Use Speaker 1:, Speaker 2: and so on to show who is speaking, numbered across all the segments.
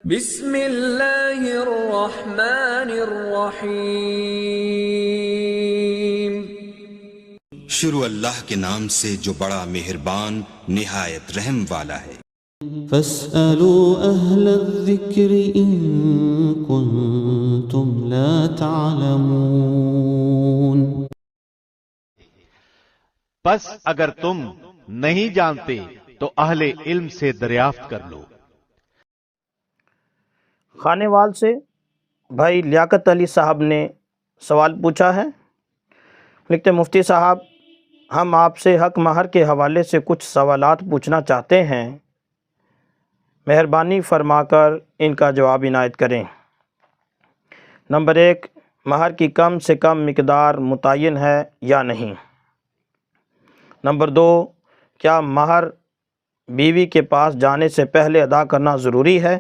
Speaker 1: بسم اللہ الرحمن الرحیم۔
Speaker 2: شروع اللہ کے نام سے جو بڑا مہربان نہایت رحم والا ہے۔
Speaker 3: فاسألوا اہل الذکر ان کنتم لا تعلمون۔
Speaker 4: پس اگر تم نہیں جانتے تو اہل علم سے دریافت کر لو۔
Speaker 5: خانے وال سے بھائی لیاقت علی صاحب نے سوال پوچھا ہے۔ لکھتے مفتی صاحب، ہم آپ سے حق مہر کے حوالے سے کچھ سوالات پوچھنا چاہتے ہیں، مہربانی فرما کر ان کا جواب عنایت کریں۔ نمبر 1، مہر کی کم سے کم مقدار متعین ہے یا نہیں؟ نمبر 2، کیا مہر بیوی کے پاس جانے سے پہلے ادا کرنا ضروری ہے؟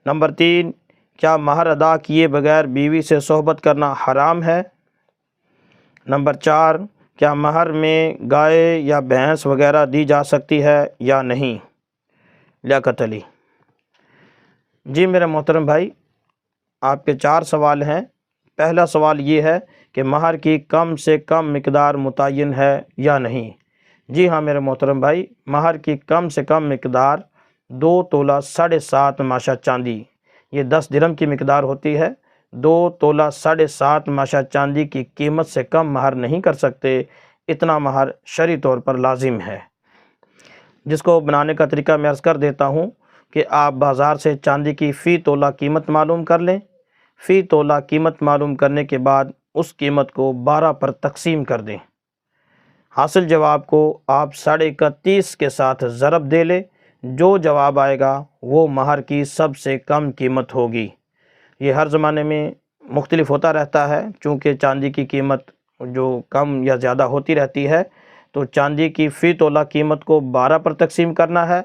Speaker 5: نمبر 3، کیا مہر ادا کیے بغیر بیوی سے صحبت کرنا حرام ہے؟ نمبر 4، کیا مہر میں گائے یا بھینس وغیرہ دی جا سکتی ہے یا نہیں؟ لیاقت علی: جی میرے محترم بھائی، آپ کے 4 سوال ہیں۔ پہلا سوال یہ ہے کہ مہر کی کم سے کم مقدار متعین ہے یا نہیں؟ جی ہاں میرے محترم بھائی، مہر کی کم سے کم مقدار 2 تولہ 7.5 ماشا چاندی، یہ 10 درہم کی مقدار ہوتی ہے۔ 2 تولہ 7.5 ماشا چاندی کی قیمت سے کم مہر نہیں کر سکتے، اتنا مہر شرعی طور پر لازم ہے، جس کو بنانے کا طریقہ میں عرض کر دیتا ہوں کہ آپ بازار سے چاندی کی فی تولہ قیمت معلوم کر لیں۔ فی تولہ قیمت معلوم کرنے کے بعد اس قیمت کو 12 پر تقسیم کر دیں۔ حاصل جواب کو آپ 31.5 کے ساتھ ضرب دے لیں۔ جو جواب آئے گا وہ مہر کی سب سے کم قیمت ہوگی۔ یہ ہر زمانے میں مختلف ہوتا رہتا ہے، چونکہ چاندی کی قیمت جو کم یا زیادہ ہوتی رہتی ہے، تو چاندی کی فی تولہ قیمت کو 12 پر تقسیم کرنا ہے،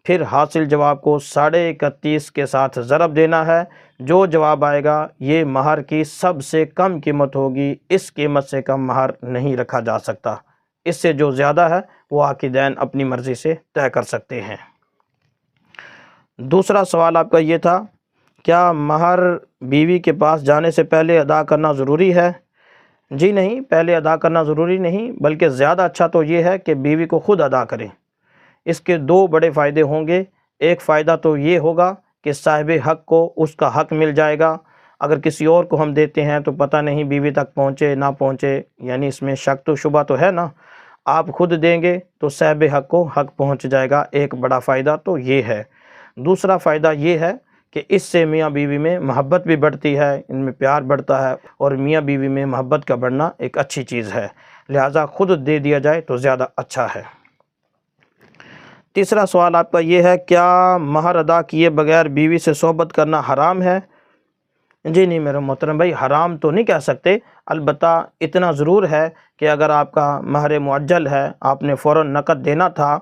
Speaker 5: پھر حاصل جواب کو 31.5 کے ساتھ ضرب دینا ہے۔ جو جواب آئے گا یہ مہر کی سب سے کم قیمت ہوگی، اس قیمت سے کم مہر نہیں رکھا جا سکتا۔ اس سے جو زیادہ ہے وہ عاقدین اپنی مرضی سے طے کر سکتے ہیں۔ دوسرا سوال آپ کا یہ تھا، کیا مہر بیوی کے پاس جانے سے پہلے ادا کرنا ضروری ہے؟ جی نہیں، پہلے ادا کرنا ضروری نہیں، بلکہ زیادہ اچھا تو یہ ہے کہ بیوی کو خود ادا کریں۔ اس کے 2 بڑے فائدے ہوں گے۔ ایک فائدہ تو یہ ہوگا کہ صاحب حق کو اس کا حق مل جائے گا۔ اگر کسی اور کو ہم دیتے ہیں تو پتہ نہیں بیوی تک پہنچے نہ پہنچے، یعنی اس میں شک تو شبہ تو ہے نا۔ آپ خود دیں گے تو صاحب حق کو حق پہنچ جائے گا، ایک بڑا فائدہ تو یہ ہے۔ دوسرا فائدہ یہ ہے کہ اس سے میاں بیوی میں محبت بھی بڑھتی ہے، ان میں پیار بڑھتا ہے، اور میاں بیوی میں محبت کا بڑھنا ایک اچھی چیز ہے، لہٰذا خود دے دیا جائے تو زیادہ اچھا ہے۔ تیسرا سوال آپ کا یہ ہے، کیا مہر ادا کیے بغیر بیوی سے صحبت کرنا حرام ہے؟ جی نہیں میرے محترم بھائی، حرام تو نہیں کہہ سکتے، البتہ اتنا ضرور ہے کہ اگر آپ کا مہر معجل ہے، آپ نے فوراً نقد دینا تھا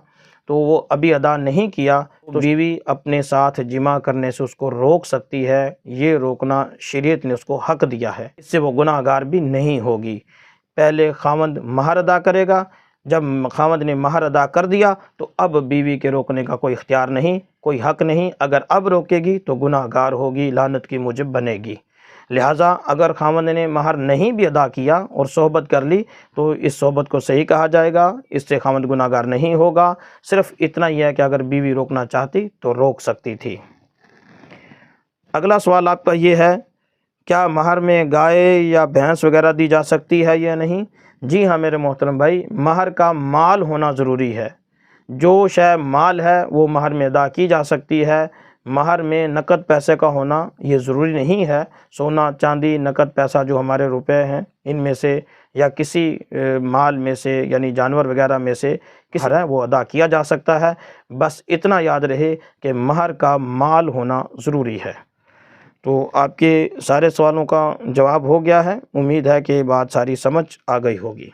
Speaker 5: تو وہ ابھی ادا نہیں کیا، تو بیوی اپنے ساتھ جمع کرنے سے اس کو روک سکتی ہے۔ یہ روکنا شریعت نے اس کو حق دیا ہے، اس سے وہ گناہ گار بھی نہیں ہوگی۔ پہلے خاوند مہر ادا کرے گا، جب خاوند نے مہر ادا کر دیا تو اب بیوی کے روکنے کا کوئی اختیار نہیں، کوئی حق نہیں۔ اگر اب روکے گی تو گناہ گار ہوگی، لعنت کی موجب بنے گی۔ لہٰذا اگر خاوند نے مہر نہیں بھی ادا کیا اور صحبت کر لی تو اس صحبت کو صحیح کہا جائے گا، اس سے خاوند گناہ گار نہیں ہوگا۔ صرف اتنا ہی ہے کہ اگر بیوی روکنا چاہتی تو روک سکتی تھی۔ اگلا سوال آپ کا یہ ہے، کیا مہر میں گائے یا بھینس وغیرہ دی جا سکتی ہے یا نہیں؟ جی ہاں میرے محترم بھائی، مہر کا مال ہونا ضروری ہے۔ جو شے مال ہے وہ مہر میں ادا کی جا سکتی ہے۔ مہر میں نقد پیسے کا ہونا یہ ضروری نہیں ہے۔ سونا چاندی نقد پیسہ جو ہمارے روپے ہیں ان میں سے یا کسی مال میں سے، یعنی جانور وغیرہ میں سے کس ہے وہ ادا کیا جا سکتا ہے۔ بس اتنا یاد رہے کہ مہر کا مال ہونا ضروری ہے۔ تو آپ کے سارے سوالوں کا جواب ہو گیا ہے، امید ہے کہ بات ساری سمجھ آ گئی ہوگی۔